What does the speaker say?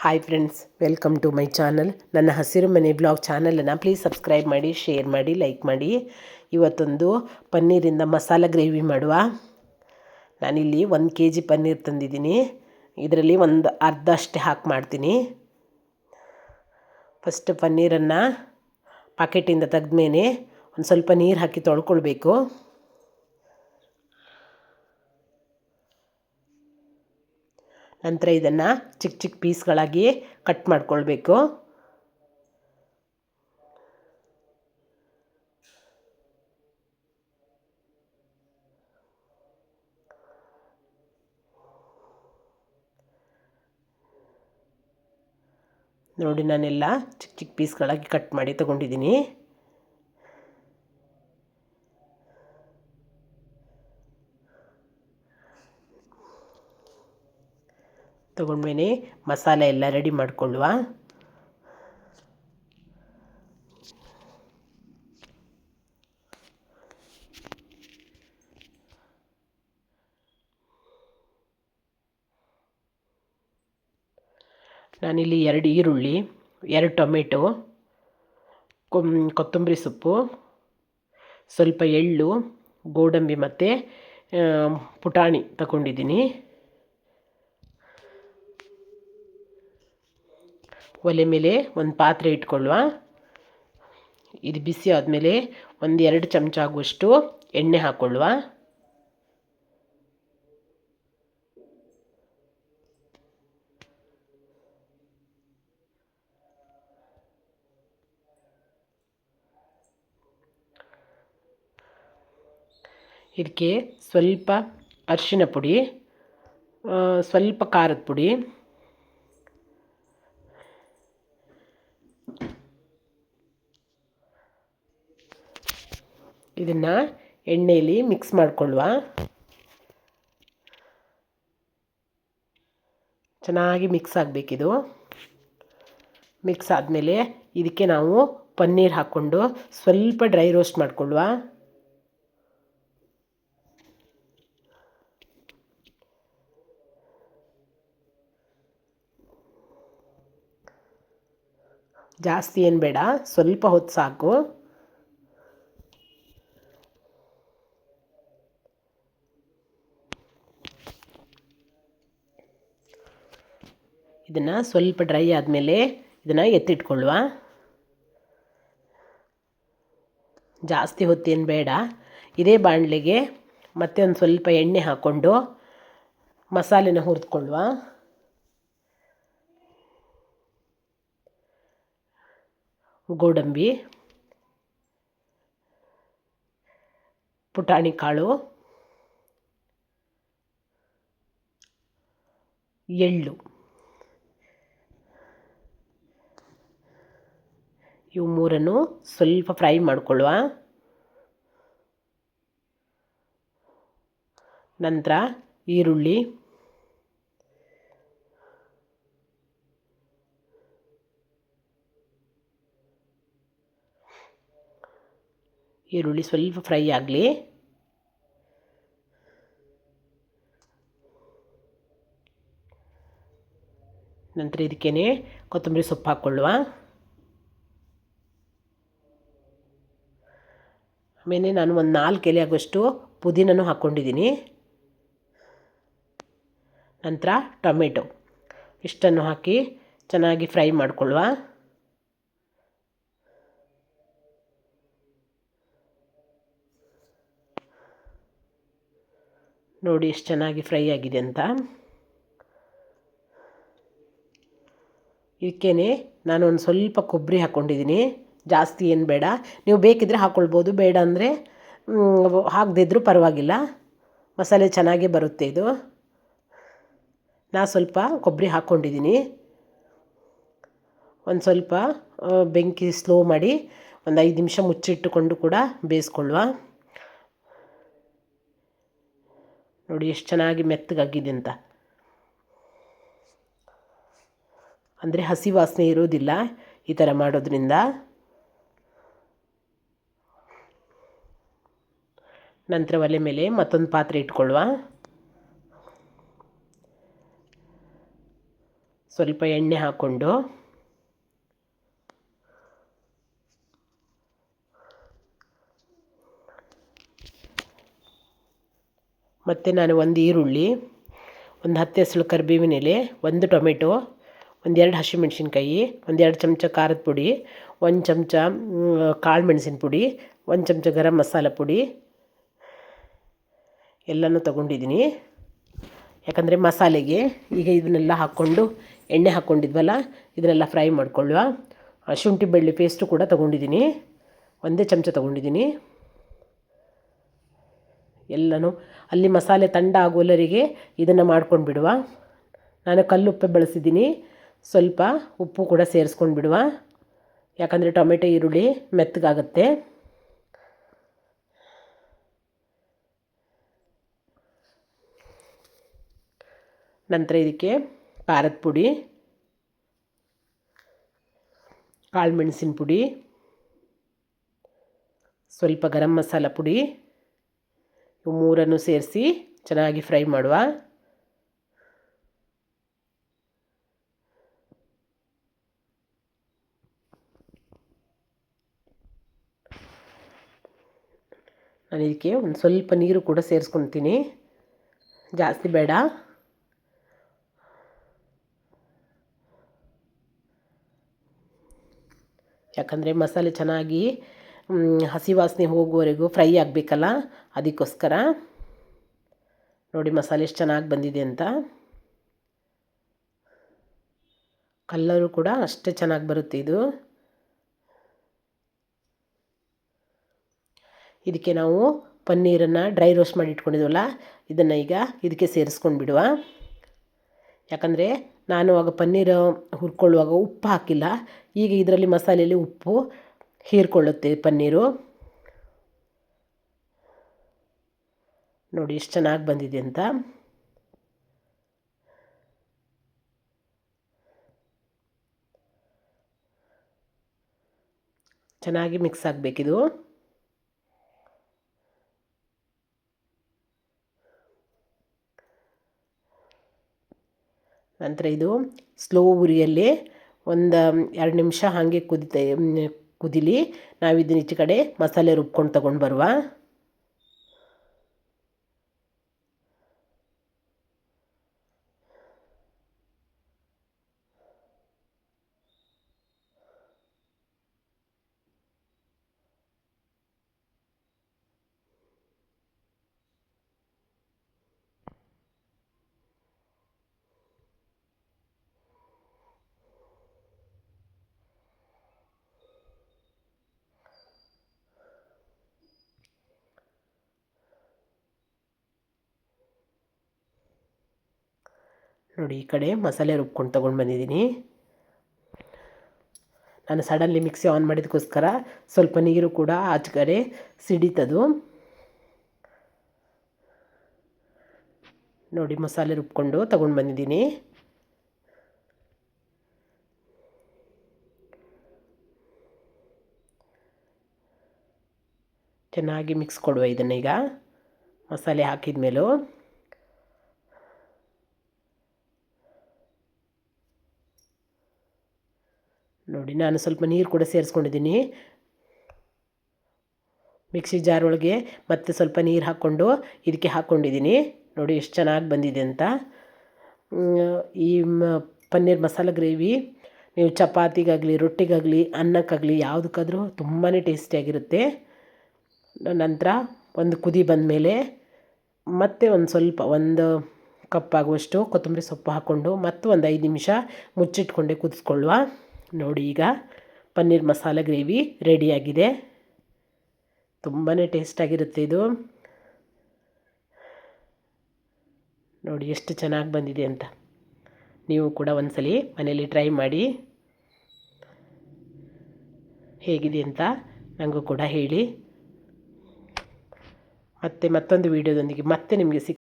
Hi friends, welcome to my channel. ನನ್ನ Hasiru Mane blog ಚಾನಲನ್ನು please subscribe ಮಾಡಿ, ಶೇರ್ ಮಾಡಿ, ಲೈಕ್ ಮಾಡಿ. ಇವತ್ತೊಂದು ಪನ್ನೀರಿಂದ ಮಸಾಲ ಗ್ರೇವಿ ಮಾಡುವ. ನಾನಿಲ್ಲಿ 1 kg ಪನ್ನೀರ್ ತಂದಿದ್ದೀನಿ. ಇದರಲ್ಲಿ ಒಂದು ಅರ್ಧ ಅಷ್ಟೇ ಹಾಕಿ ಮಾಡ್ತೀನಿ. ಫಸ್ಟ್ ಪನ್ನೀರನ್ನು ಪಾಕೆಟಿಂದ ತೆಗೆದ್ಮೇಲೆ ಒಂದು ಸ್ವಲ್ಪ ನೀರು ಹಾಕಿ ತೊಳ್ಕೊಳ್ಬೇಕು. ನಂತರ ಇದನ್ನು ಚಿಕ್ಕ ಚಿಕ್ಕ ಪೀಸ್ಗಳಾಗಿ ಕಟ್ ಮಾಡ್ಕೊಳ್ಬೇಕು. ನೋಡಿ, ನಾನೆಲ್ಲ ಚಿಕ್ಕ ಚಿಕ್ಕ ಪೀಸ್ಗಳಾಗಿ ಕಟ್ ಮಾಡಿ ತಗೊಂಡಿದ್ದೀನಿ. ತಗೊಂಡ್ಮೇಲೆ ಮಸಾಲೆ ಎಲ್ಲ ರೆಡಿ ಮಾಡಿಕೊಳ್ಳುವ. ನಾನಿಲ್ಲಿ 2 ಈರುಳ್ಳಿ, 2 ಟೊಮೆಟೊ, ಕೊತ್ತಂಬರಿ ಸೊಪ್ಪು, ಸ್ವಲ್ಪ ಎಳ್ಳು, ಗೋಡಂಬಿ ಮತ್ತು ಪುಟಾಣಿ ತಗೊಂಡಿದ್ದೀನಿ. ಒಲೆ ಮೇಲೆ ಒಂದು ಪಾತ್ರೆ ಇಟ್ಕೊಳ್ಳುವ. ಇದು ಬಿಸಿ ಆದಮೇಲೆ 1-2 ಚಮಚ ಆಗುವಷ್ಟು ಎಣ್ಣೆ ಹಾಕ್ಕೊಳ್ಳುವ. ಇದಕ್ಕೆ ಸ್ವಲ್ಪ ಅರಿಶಿನ ಪುಡಿ, ಸ್ವಲ್ಪ ಖಾರದ ಪುಡಿ, ಇದನ್ನು ಎಣ್ಣೆಯಲ್ಲಿ ಮಿಕ್ಸ್ ಮಾಡಿಕೊಳ್ಳುವ. ಚೆನ್ನಾಗಿ ಮಿಕ್ಸ್ ಆಗಬೇಕಿದು. ಮಿಕ್ಸ್ ಆದಮೇಲೆ ಇದಕ್ಕೆ ನಾವು ಪನ್ನೀರ್ ಹಾಕ್ಕೊಂಡು ಸ್ವಲ್ಪ ಡ್ರೈ ರೋಸ್ಟ್ ಮಾಡಿಕೊಳ್ಳುವ. ಜಾಸ್ತಿ ಏನು ಬೇಡ, ಸ್ವಲ್ಪ ಹೊತ್ತು ಸಾಕು. ಇದನ್ನು ಸ್ವಲ್ಪ ಡ್ರೈ ಆದಮೇಲೆ ಇದನ್ನು ಎತ್ತಿಟ್ಕೊಳ್ಳುವ. ಜಾಸ್ತಿ ಹೊತ್ತೇನು ಬೇಡ. ಇದೇ ಬಾಣಲೆಗೆ ಮತ್ತೆ ಒಂದು ಸ್ವಲ್ಪ ಎಣ್ಣೆ ಹಾಕ್ಕೊಂಡು ಮಸಾಲೆನ ಹುರಿದುಕೊಳ್ಳುವ. ಗೋಡಂಬಿ, ಪುಟಾಣಿ ಕಾಳು, ಎಳ್ಳು, ಇವು ಮೂರನ್ನು ಸ್ವಲ್ಪ ಫ್ರೈ ಮಾಡಿಕೊಳ್ಳುವ. ನಂತರ ಈರುಳ್ಳಿ, ಸ್ವಲ್ಪ ಫ್ರೈ ಆಗಲಿ. ನಂತರ ಇದಕ್ಕೇನೆ ಕೊತ್ತಂಬರಿ ಸೊಪ್ಪು ಹಾಕ್ಕೊಳ್ಳುವ. ಆಮೇಲೆ ನಾನು ಒಂದು 4 ಎಲೆ ಆಗೋಷ್ಟು ಪುದೀನನೂ ಹಾಕ್ಕೊಂಡಿದ್ದೀನಿ. ನಂತರ ಟೊಮೆಟೊ ಇಷ್ಟನ್ನು ಹಾಕಿ ಚೆನ್ನಾಗಿ ಫ್ರೈ ಮಾಡಿಕೊಳ್ಳುವ. ನೋಡಿ ಎಷ್ಟು ಚೆನ್ನಾಗಿ ಫ್ರೈ ಆಗಿದೆ ಅಂತ. ಇದಕ್ಕೇನೆ ನಾನು ಒಂದು ಸ್ವಲ್ಪ ಕೊಬ್ಬರಿ ಹಾಕ್ಕೊಂಡಿದ್ದೀನಿ. ಜಾಸ್ತಿ ಏನು ಬೇಡ. ನೀವು ಬೇಕಿದ್ದರೆ ಹಾಕ್ಕೊಳ್ಬೋದು, ಬೇಡ ಅಂದರೆ ಹಾಕದಿದ್ರೂ ಪರವಾಗಿಲ್ಲ. ಮಸಾಲೆ ಚೆನ್ನಾಗೇ ಬರುತ್ತೆ ಇದು. ನಾನು ಸ್ವಲ್ಪ ಕೊಬ್ಬರಿ ಹಾಕ್ಕೊಂಡಿದ್ದೀನಿ. ಒಂದು ಸ್ವಲ್ಪ ಬೆಂಕಿ ಸ್ಲೋ ಮಾಡಿ ಒಂದು 5 ನಿಮಿಷ ಮುಚ್ಚಿಟ್ಟುಕೊಂಡು ಕೂಡ ಬೇಯಿಸ್ಕೊಳ್ಳುವ. ನೋಡಿ ಎಷ್ಟು ಚೆನ್ನಾಗಿ ಮೆತ್ತಗಾಗಿದೆ ಅಂತ. ಅಂದರೆ ಹಸಿ ವಾಸನೆ ಇರೋದಿಲ್ಲ ಈ ಥರ ಮಾಡೋದ್ರಿಂದ. ನಂತರ ಒಲೆ ಮೇಲೆ ಮತ್ತೊಂದು ಪಾತ್ರೆ ಇಟ್ಕೊಳ್ಳುವ. ಸ್ವಲ್ಪ ಎಣ್ಣೆ ಹಾಕ್ಕೊಂಡು ಮತ್ತು ನಾನು ಒಂದು ಈರುಳ್ಳಿ, ಒಂದು 10 ಎಸಳು ಕರಿಬೇವಿನ ಎಲೆ, ಒಂದು ಟೊಮೆಟೊ, ಒಂದೆರಡು ಹಸಿಮೆಣ್ಸಿನ್ಕಾಯಿ, ಒಂದೆರಡು ಚಮಚ ಖಾರದ ಪುಡಿ, ಒಂದು ಚಮಚ ಕಾಳು ಮೆಣಸಿನ ಪುಡಿ, ಒಂದು ಚಮಚ ಗರಂ ಮಸಾಲ ಪುಡಿ ಎಲ್ಲನೂ ತೊಗೊಂಡಿದ್ದೀನಿ. ಯಾಕಂದರೆ ಮಸಾಲೆಗೆ ಈಗ ಇದನ್ನೆಲ್ಲ ಹಾಕ್ಕೊಂಡು ಎಣ್ಣೆ ಹಾಕ್ಕೊಂಡಿದ್ವಲ್ಲ ಇದನ್ನೆಲ್ಲ ಫ್ರೈ ಮಾಡ್ಕೊಳ್ಳುವ. ಶುಂಠಿ ಬೆಳ್ಳುಳ್ಳಿ ಪೇಸ್ಟು ಕೂಡ ತೊಗೊಂಡಿದ್ದೀನಿ, ಒಂದೇ ಚಮಚ ತೊಗೊಂಡಿದ್ದೀನಿ. ಎಲ್ಲನೂ ಅಲ್ಲಿ ಮಸಾಲೆ ತಂಡ ಆಗೋಲ್ಲರಿಗೆ ಇದನ್ನು ಮಾಡ್ಕೊಂಡು ಬಿಡುವ. ನಾನು ಕಲ್ಲುಪ್ಪೆ ಬಳಸಿದ್ದೀನಿ, ಸ್ವಲ್ಪ ಉಪ್ಪು ಕೂಡ ಸೇರಿಸ್ಕೊಂಡು ಬಿಡುವ. ಯಾಕಂದರೆ ಟೊಮೆಟೊ ಈರುಳ್ಳಿ ಮೆತ್ತಗಾಗುತ್ತೆ. ನಂತರ ಇದಕ್ಕೆ ಖಾರದ ಪುಡಿ, ಕಾಳು ಮೆಣಸಿನ ಪುಡಿ, ಸ್ವಲ್ಪ ಗರಂ ಮಸಾಲ ಪುಡಿ, ಇವು ಮೂರನ್ನು ಸೇರಿಸಿ ಚೆನ್ನಾಗಿ ಫ್ರೈ ಮಾಡುವ. ನಾನು ಇದಕ್ಕೆ ಒಂದು ಸ್ವಲ್ಪ ನೀರು ಕೂಡ ಸೇರಿಸ್ಕೊತೀನಿ, ಜಾಸ್ತಿ ಬೇಡ. ಯಾಕಂದರೆ ಮಸಾಲೆ ಚೆನ್ನಾಗಿ ಹಸಿ ವಾಸನೆ ಹೋಗುವವರೆಗೂ ಫ್ರೈ ಆಗಬೇಕಲ್ಲ, ಅದಕ್ಕೋಸ್ಕರ. ನೋಡಿ ಮಸಾಲೆ ಎಷ್ಟು ಚೆನ್ನಾಗಿ ಬಂದಿದೆ ಅಂತ. ಕಲ್ಲರು ಕೂಡ ಅಷ್ಟೇ ಚೆನ್ನಾಗಿ ಬರುತ್ತೆ ಇದು. ಇದಕ್ಕೆ ನಾವು ಪನ್ನೀರನ್ನು ಡ್ರೈ ರೋಸ್ಟ್ ಮಾಡಿ ಇಟ್ಕೊಂಡಿದ್ವಲ್ಲ ಇದನ್ನು ಈಗ ಇದಕ್ಕೆ ಸೇರಿಸ್ಕೊಂಡು ಬಿಡುವ. ಯಾಕಂದರೆ ನಾನು ಆಗ ಪನ್ನೀರ್ ಹುರ್ಕೊಳ್ಳುವಾಗ ಉಪ್ಪು ಹಾಕಿಲ್ಲ. ಈಗ ಇದರಲ್ಲಿ ಮಸಾಲೆಯಲ್ಲಿ ಉಪ್ಪು ಹೀರ್ಕೊಳ್ಳುತ್ತೆ ಪನ್ನೀರು. ನೋಡಿ ಎಷ್ಟು ಚೆನ್ನಾಗಿ ಬಂದಿದೆ ಅಂತ. ಚೆನ್ನಾಗಿ ಮಿಕ್ಸ್ ಆಗಬೇಕಿದು. ನಂತರ ಇದು ಸ್ಲೋ ಉರಿಯಲ್ಲಿ ಒಂದು 2 ನಿಮಿಷ ಹಾಗೆ ಕುದಿಲಿ. ನಾವು ಇದನ್ನ ಈಚೆ ಕಡೆ ಮಸಾಲೆ ರುಬ್ಕೊಂಡು ತಗೊಂಡು ಬರುವ. ನೋಡಿ ಈ ಕಡೆ ಮಸಾಲೆ ರುಬ್ಕೊಂಡು ತೊಗೊಂಡು ಬಂದಿದ್ದೀನಿ. ನಾನು ಸಡನ್ಲಿ ಮಿಕ್ಸಿ ಆನ್ ಮಾಡಿದಕ್ಕೋಸ್ಕರ ಸ್ವಲ್ಪ ನೀರು ಕೂಡ ಆಚೆ ಕಡೆ ಸಿಡಿತದು. ನೋಡಿ ಮಸಾಲೆ ರುಬ್ಕೊಂಡು ತೊಗೊಂಡು ಬಂದಿದ್ದೀನಿ. ಚೆನ್ನಾಗಿ ಮಿಕ್ಸ್ ಕೊಡುವ ಇದನ್ನೀಗ ಮಸಾಲೆ ಹಾಕಿದ ಮೇಲೂ. ನೋಡಿ ನಾನು ಸ್ವಲ್ಪ ನೀರು ಕೂಡ ಸೇರಿಸ್ಕೊಂಡಿದ್ದೀನಿ. ಮಿಕ್ಸಿ ಜಾರ್ ಒಳಗೆ ಮತ್ತೆ ಸ್ವಲ್ಪ ನೀರು ಹಾಕ್ಕೊಂಡು ಇದಕ್ಕೆ ಹಾಕ್ಕೊಂಡಿದ್ದೀನಿ. ನೋಡಿ ಎಷ್ಟು ಚೆನ್ನಾಗಿ ಬಂದಿದೆ ಅಂತ. ಈ ಪನ್ನೀರ್ ಮಸಾಲ ಗ್ರೇವಿ ನೀವು ಚಪಾತಿಗಾಗಲಿ, ರೊಟ್ಟಿಗಾಗಲಿ, ಅನ್ನಕ್ಕಾಗಲಿ ಯಾವುದಕ್ಕಾದರೂ ತುಂಬಾ ಟೇಸ್ಟಿಯಾಗಿರುತ್ತೆ. ನಂತರ ಒಂದು ಕುದಿ ಬಂದಮೇಲೆ ಮತ್ತೆ ಒಂದು ಕಪ್ ಆಗುವಷ್ಟು ಕೊತ್ತಂಬರಿ ಸೊಪ್ಪು ಹಾಕ್ಕೊಂಡು ಮತ್ತು ಒಂದು 5 ನಿಮಿಷ ಮುಚ್ಚಿಟ್ಕೊಂಡೆ ಕುದಿಸ್ಕೊಳ್ಳುವ. ನೋಡಿ ಈಗ ಪನ್ನೀರ್ ಮಸಾಲ ಗ್ರೇವಿ ರೆಡಿಯಾಗಿದೆ. ತುಂಬಾ ಟೇಸ್ಟಾಗಿರುತ್ತೆ ಇದು. ನೋಡಿ ಎಷ್ಟು ಚೆನ್ನಾಗಿ ಬಂದಿದೆ ಅಂತ. ನೀವು ಕೂಡ ಒಂದ್ಸಲಿ ಮನೇಲಿ ಟ್ರೈ ಮಾಡಿ ಹೇಗಿದೆ ಅಂತ ನನಗೂ ಕೂಡ ಹೇಳಿ. ಮತ್ತೊಂದು ವೀಡಿಯೋದೊಂದಿಗೆ ಮತ್ತೆ ನಿಮಗೆ